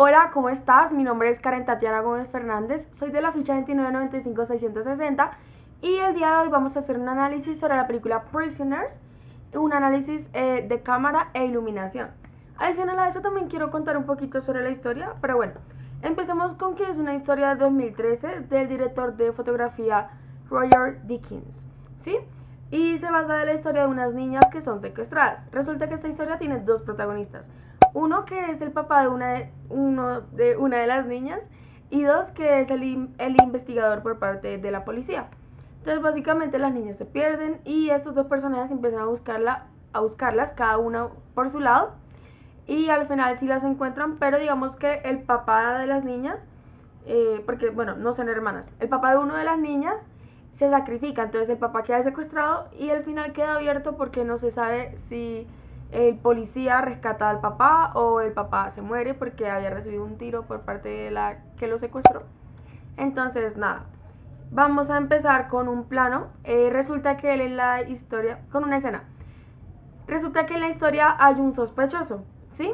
Hola, ¿cómo estás? Mi nombre es Karen Tatiana Gómez Fernández, soy de la ficha 2995-660 y el día de hoy vamos a hacer un análisis sobre la película Prisoners, un análisis de cámara e iluminación. Adicional a eso también quiero contar un poquito sobre la historia, pero bueno, empecemos con que es una historia de 2013 del director de fotografía Roger Deakins, ¿sí? Y se basa en la historia de unas niñas que son secuestradas. Resulta que esta historia tiene dos protagonistas. Uno que es el papá de una de las niñas y dos que es el investigador por parte de la policía. Entonces básicamente las niñas se pierden y estos dos personajes empiezan a buscarlas cada uno por su lado y al final sí las encuentran, pero digamos que el papá de las niñas, porque bueno, no son hermanas, el papá de una de las niñas se sacrifica, entonces el papá queda secuestrado y el final queda abierto porque no se sabe si el policía rescata al papá o el papá se muere porque había recibido un tiro por parte de la que lo secuestró. Entonces nada, vamos a empezar con un plano. Resulta que él en la historia, con una escena, resulta que en la historia hay un sospechoso, ¿sí?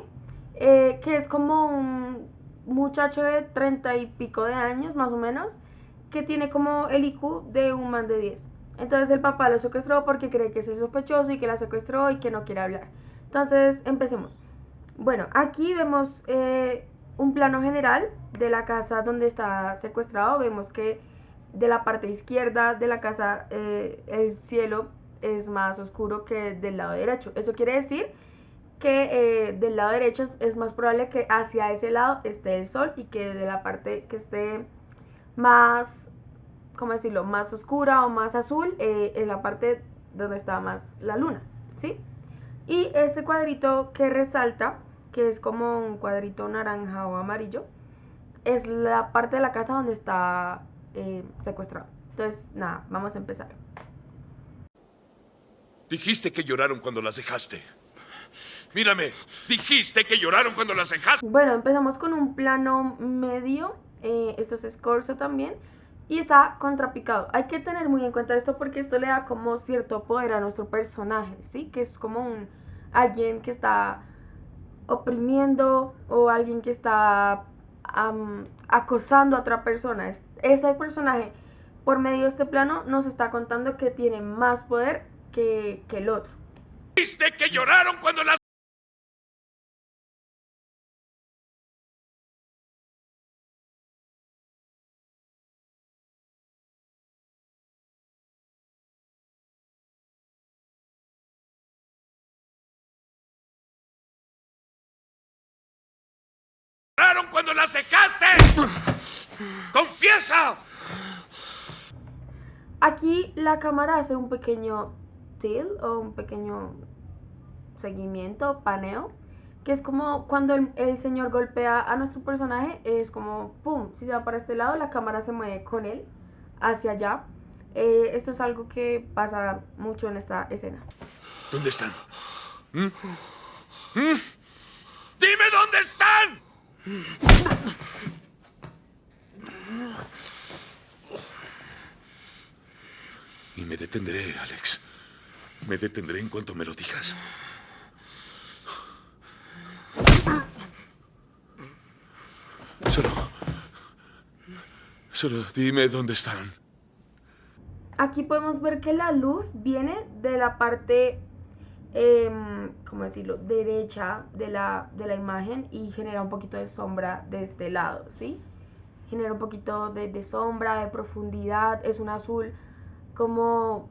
Que es como un muchacho de 30 y pico de años, más o menos, que tiene como el IQ de un man de 10. Entonces el papá lo secuestró porque cree que es el sospechoso y que la secuestró y que no quiere hablar. Entonces empecemos. Bueno, aquí vemos un plano general de la casa donde está secuestrado. Vemos que de la parte izquierda de la casa el cielo es más oscuro que del lado derecho. Eso quiere decir que del lado derecho es más probable que hacia ese lado esté el sol y que de la parte que esté más, ¿cómo decirlo?, más oscura o más azul es la parte donde está más la luna, ¿sí? Y este cuadrito que resalta, que es como un cuadrito naranja o amarillo, es la parte de la casa donde está secuestrado. Entonces, nada, vamos a empezar. Dijiste que lloraron cuando las dejaste. Mírame, dijiste que lloraron cuando las dejaste. Bueno, empezamos con un plano medio. Esto es escorzo también. Y está contrapicado. Hay que tener muy en cuenta esto porque esto le da como cierto poder a nuestro personaje, ¿sí? Que es como alguien que está oprimiendo o alguien que está acosando a otra persona. Este personaje, por medio de este plano, nos está contando que tiene más poder que el otro. Dijiste que lloraron cuando las... lloraron cuando las dejaste. ¡Confiesa! Aquí la cámara hace un pequeño tilt o un pequeño seguimiento, paneo, que es como cuando el señor golpea a nuestro personaje, es como pum, si se va para este lado, la cámara se mueve con él hacia allá. Esto es algo que pasa mucho en esta escena. ¿Dónde están? ¿Mm? ¿Mm? ¡Dime dónde están! Y me detendré, Alex. Me detendré en cuanto me lo digas. Solo dime dónde están. Aquí podemos ver que la luz viene de la parte, ¿cómo decirlo?, derecha de la imagen y genera un poquito de sombra de este lado, ¿sí? Genera un poquito de sombra, de profundidad, es un azul como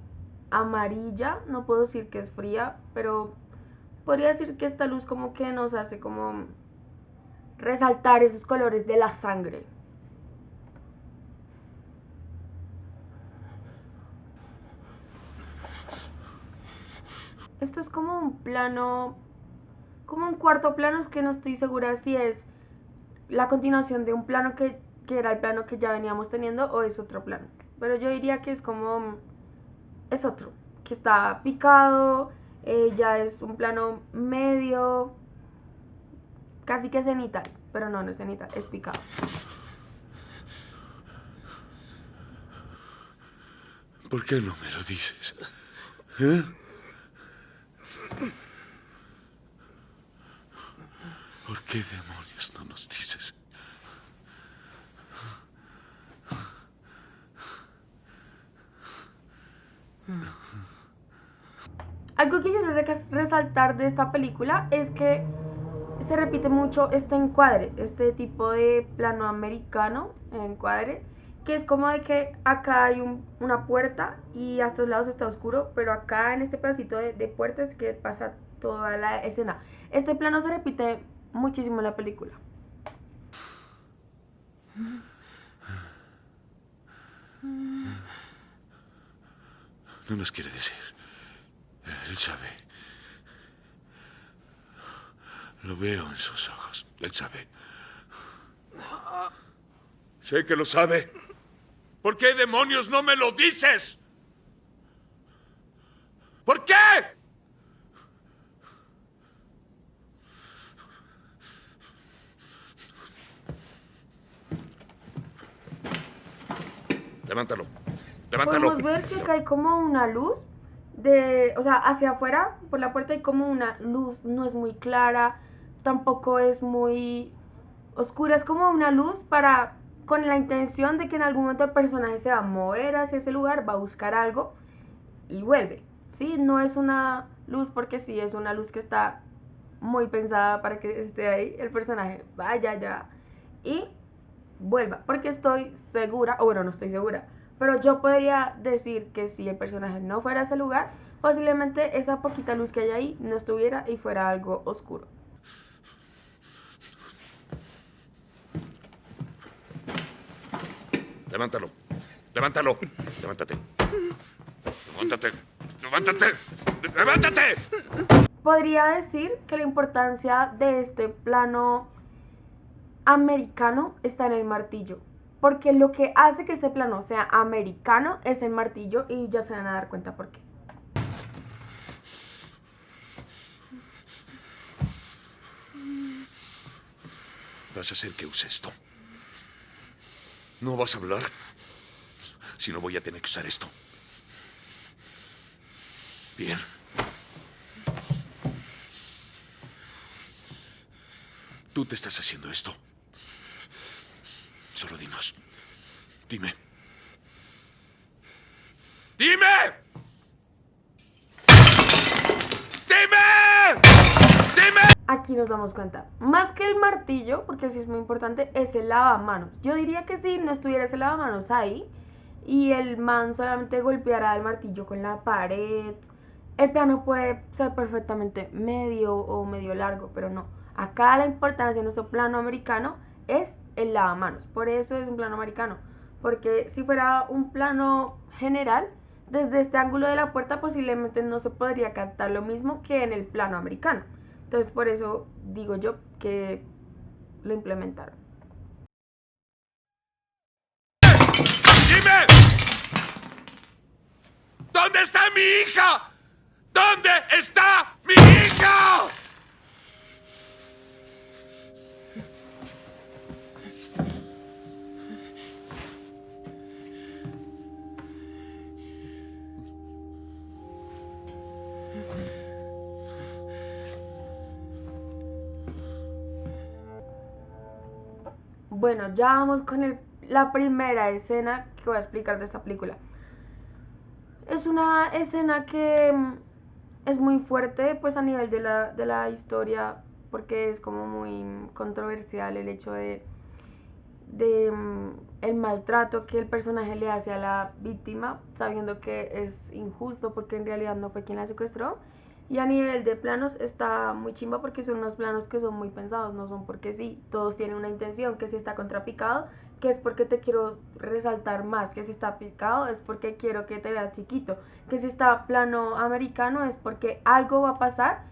amarilla, no puedo decir que es fría, pero podría decir que esta luz como que nos hace como resaltar esos colores de la sangre. Esto es como un plano, como un cuarto plano, es que no estoy segura si es la continuación de un plano que era el plano que ya veníamos teniendo o es otro plano. Pero yo diría que es como, es otro, que está picado, ya es un plano medio, casi que cenital, pero no, no es cenital, es picado. ¿Por qué no me lo dices? ¿Eh? ¿Por qué demonios no nos dices? Algo que quiero resaltar de esta película es que se repite mucho este encuadre, este tipo de plano americano encuadre, que es como de que acá hay una puerta y a estos lados está oscuro, pero acá en este pedacito de puerta es que pasa toda la escena. Este plano se repite muchísimo en la película. No nos quiere decir. Él sabe. Lo veo en sus ojos. Él sabe. Sé que lo sabe. ¿Por qué demonios no me lo dices? ¿Por qué? Levántalo. Levántalo. Podemos ver que acá hay como una luz o sea, hacia afuera, por la puerta hay como una luz, no es muy clara, tampoco es muy oscura, es como una luz con la intención de que en algún momento el personaje se va a mover hacia ese lugar, va a buscar algo y vuelve, ¿sí? No es una luz porque sí, es una luz que está muy pensada para que esté ahí, el personaje vaya allá y vuelva, porque estoy segura, o bueno, no estoy segura, pero yo podría decir que si el personaje no fuera a ese lugar, posiblemente esa poquita luz que hay ahí no estuviera y fuera algo oscuro. Levántalo. Levántalo. Levántate. Levántate. Levántate. Levántate. Podría decir que la importancia de este plano americano está en el martillo, porque lo que hace que este plano sea americano es el martillo y ya se van a dar cuenta por qué. Vas a hacer que use esto. No vas a hablar. Si no, voy a tener que usar esto. Bien. Tú te estás haciendo esto. Solo dinos. Dime. ¡Dime! ¡Dime! ¡Dime! Aquí nos damos cuenta, más que el martillo, porque sí es muy importante, es el lavamanos. Yo diría que si no estuviera ese lavamanos ahí y el man solamente golpeara el martillo con la pared, el plano puede ser perfectamente medio o medio largo, pero no. Acá la importancia de nuestro plano americano es el lavamanos, por eso es un plano americano, porque si fuera un plano general, desde este ángulo de la puerta posiblemente no se podría captar lo mismo que en el plano americano. Entonces por eso digo yo que lo implementaron. ¡Dime! ¿Dónde está mi hija? ¿Dónde está mi hija? Bueno, ya vamos con la primera escena que voy a explicar de esta película. Es una escena que es muy fuerte, pues a nivel de la historia, porque es como muy controversial el hecho de el maltrato que el personaje le hace a la víctima, sabiendo que es injusto porque en realidad no fue quien la secuestró. Y a nivel de planos está muy chimba porque son unos planos que son muy pensados, no son porque sí, todos tienen una intención, que si está contrapicado, que es porque te quiero resaltar más, que si está picado es porque quiero que te veas chiquito, que si está plano americano es porque algo va a pasar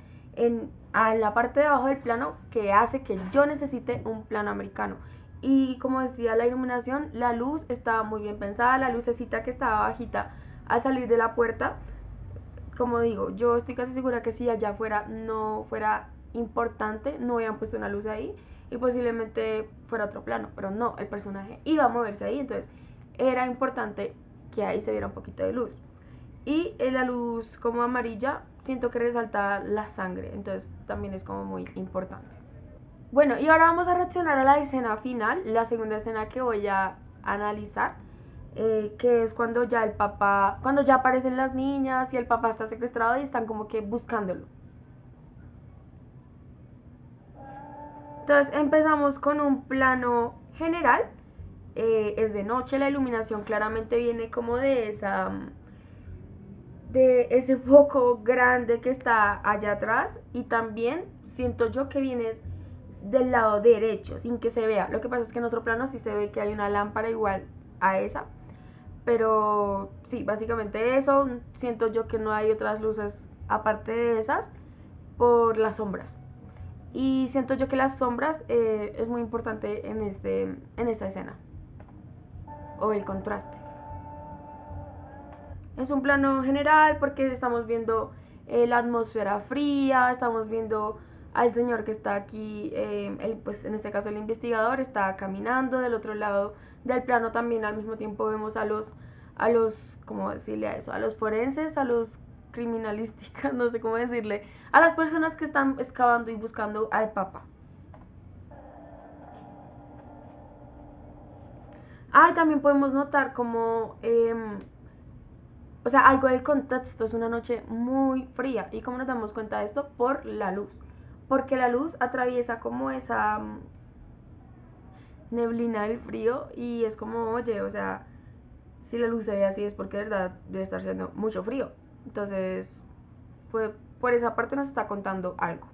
a la parte de abajo del plano que hace que yo necesite un plano americano. Y como decía, la iluminación, la luz estaba muy bien pensada, la lucecita que estaba bajita al salir de la puerta, como digo, yo estoy casi segura que si allá afuera no fuera importante, no hubieran puesto una luz ahí y posiblemente fuera otro plano, pero no, el personaje iba a moverse ahí, entonces era importante que ahí se viera un poquito de luz. Y en la luz como amarilla siento que resalta la sangre, entonces también es como muy importante. Bueno, y ahora vamos a reaccionar a la escena final, la segunda escena que voy a analizar. que es cuando ya el papá, cuando ya aparecen las niñas y el papá está secuestrado y están como que buscándolo. Entonces empezamos con un plano general, es de noche, la iluminación claramente viene como de ese foco grande que está allá atrás, y también siento yo que viene del lado derecho sin que se vea. Lo que pasa es que en otro plano sí se ve que hay una lámpara igual a esa, pero sí, básicamente eso. Siento yo que no hay otras luces aparte de esas por las sombras, y siento yo que las sombras es muy importante en esta escena, o el contraste. Es un plano general porque estamos viendo la atmósfera fría, estamos viendo al señor que está aquí, pues en este caso el investigador está caminando del otro lado del plano. También al mismo tiempo vemos ¿cómo decirle a eso? A los forenses, a los criminalísticas, no sé cómo decirle, a las personas que están excavando y buscando al Papa. Ah, también podemos notar como o sea, algo del contexto, es una noche muy fría. ¿Y cómo nos damos cuenta de esto? Por la luz. Porque la luz atraviesa como esa neblina del frío, y es como, oye, o sea, si la luz se ve así es porque de verdad debe estar haciendo mucho frío. Entonces, pues, por esa parte nos está contando algo.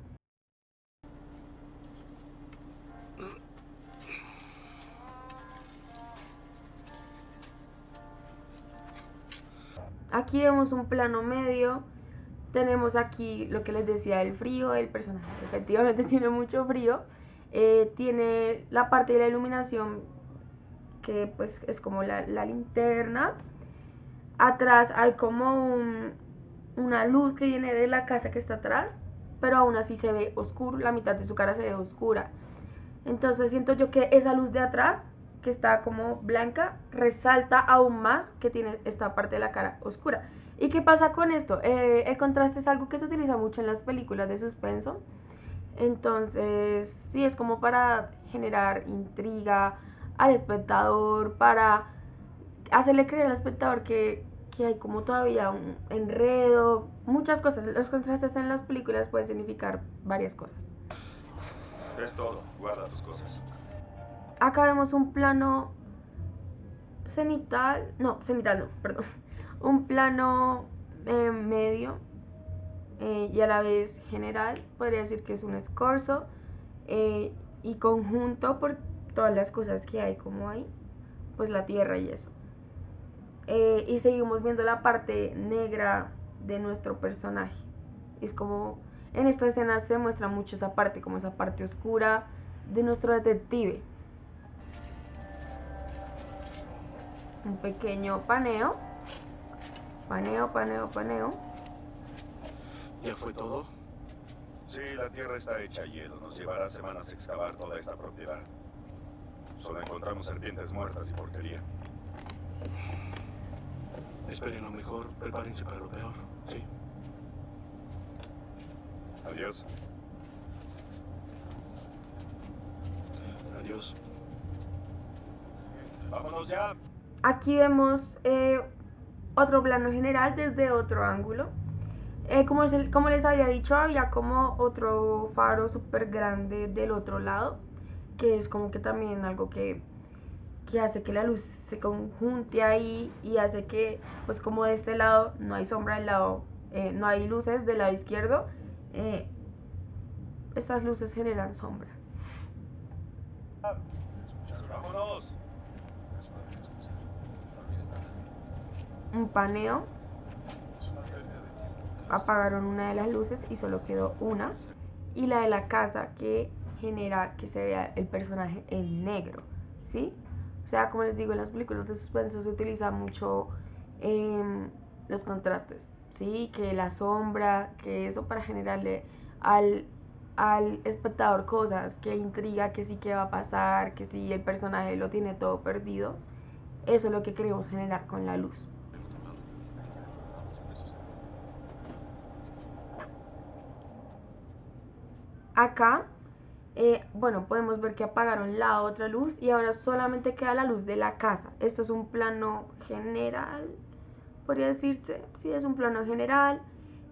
Aquí vemos un plano medio. Tenemos aquí lo que les decía del frío. El personaje efectivamente tiene mucho frío. Tiene la parte de la iluminación que pues es como la linterna. Atrás hay como una luz que viene de la casa que está atrás, pero aún así se ve oscuro, la mitad de su cara se ve oscura. Entonces siento yo que esa luz de atrás, que está como blanca, resalta aún más que tiene esta parte de la cara oscura. ¿Y qué pasa con esto? El contraste es algo que se utiliza mucho en las películas de suspenso. Entonces, sí, es como para generar intriga al espectador, para hacerle creer al espectador que hay como todavía un enredo, muchas cosas. Los contrastes en las películas pueden significar varias cosas. Es todo. Guarda tus cosas. Acá vemos un plano cenital no, perdón. Un plano medio, y a la vez general. Podría decir que es un escorzo y conjunto por todas las cosas que hay como ahí, pues la tierra y eso. Y seguimos viendo la parte negra de nuestro personaje. Es como en esta escena se muestra mucho esa parte, como esa parte oscura de nuestro detective. Un pequeño paneo. Paneo. ¿Ya fue todo? Sí, la tierra está hecha hielo. Nos llevará semanas excavar toda esta propiedad. Solo encontramos serpientes muertas y porquería. Esperen lo mejor, prepárense para lo peor, ¿sí? Adiós. Adiós. ¡Vámonos ya! Aquí vemos otro plano general desde otro ángulo. Como les había dicho, había como otro faro súper grande del otro lado, que es como que también algo que hace que la luz se conjunte ahí, y hace que, pues como de este lado no hay sombra, del lado no hay luces, del lado izquierdo estas luces generan sombra. ¡Vámonos! Un paneo. Apagaron una de las luces y solo quedó una, y la de la casa, que genera que se vea el personaje en negro, ¿sí? O sea, como les digo, en las películas de suspenso se utiliza mucho los contrastes, ¿sí? Que la sombra, que eso para generarle al espectador cosas, que intriga, que sí que va a pasar, que si el personaje lo tiene todo perdido. Eso es lo que queremos generar con la luz. Acá Bueno, podemos ver que apagaron la otra luz y ahora solamente queda la luz de la casa. Esto es un plano general, podría decirse. Sí, es un plano general.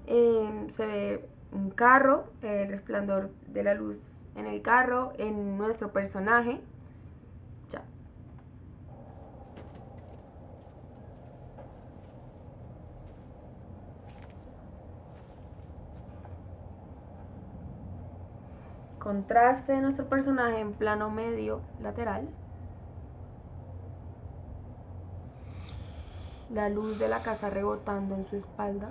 Se ve un carro, el resplandor de la luz en el carro, en nuestro personaje. Ya. Contraste de nuestro personaje en plano medio lateral. La luz de la casa rebotando en su espalda.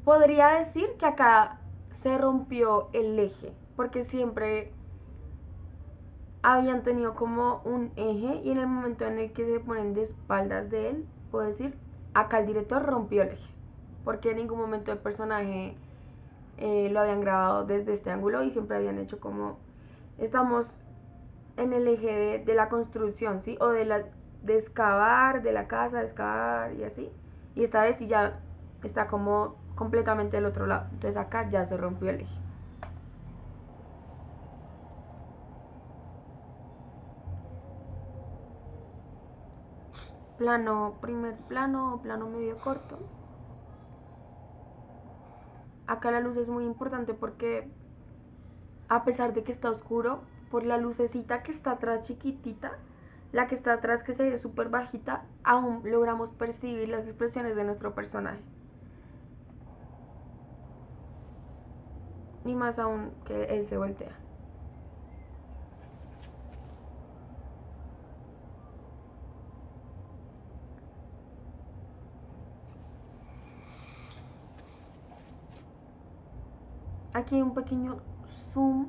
Podría decir que acá se rompió el eje, porque siempre habían tenido como un eje y en el momento en el que se ponen de espaldas de él, puedo decir, acá el director rompió el eje, porque en ningún momento el personaje lo habían grabado desde este ángulo y siempre habían hecho como estamos en el eje de la construcción, ¿sí? O de excavar, de la casa, de excavar y así. Y esta vez sí ya está como completamente del otro lado. Entonces acá ya se rompió el eje. Plano, primer plano o plano medio corto. Acá la luz es muy importante porque a pesar de que está oscuro, por la lucecita que está atrás chiquitita, la que está atrás que se ve súper bajita, aún logramos percibir las expresiones de nuestro personaje. Y más aún que él se voltea. Aquí hay un pequeño zoom,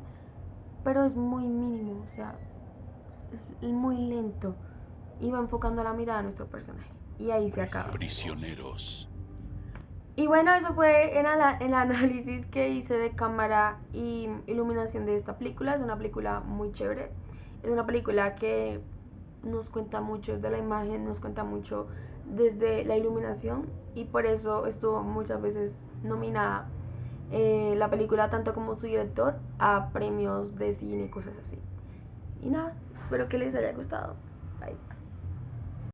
pero es muy mínimo, o sea, es muy lento. Y va enfocando la mirada a nuestro personaje. Y ahí se acaba. Prisioneros. Y bueno, eso fue el análisis que hice de cámara y iluminación de esta película. Es una película muy chévere. Es una película que nos cuenta mucho desde la imagen, nos cuenta mucho desde la iluminación y por eso estuvo muchas veces nominada la película, tanto como su director, a premios de cine y cosas así. Y nada, espero que les haya gustado. Bye.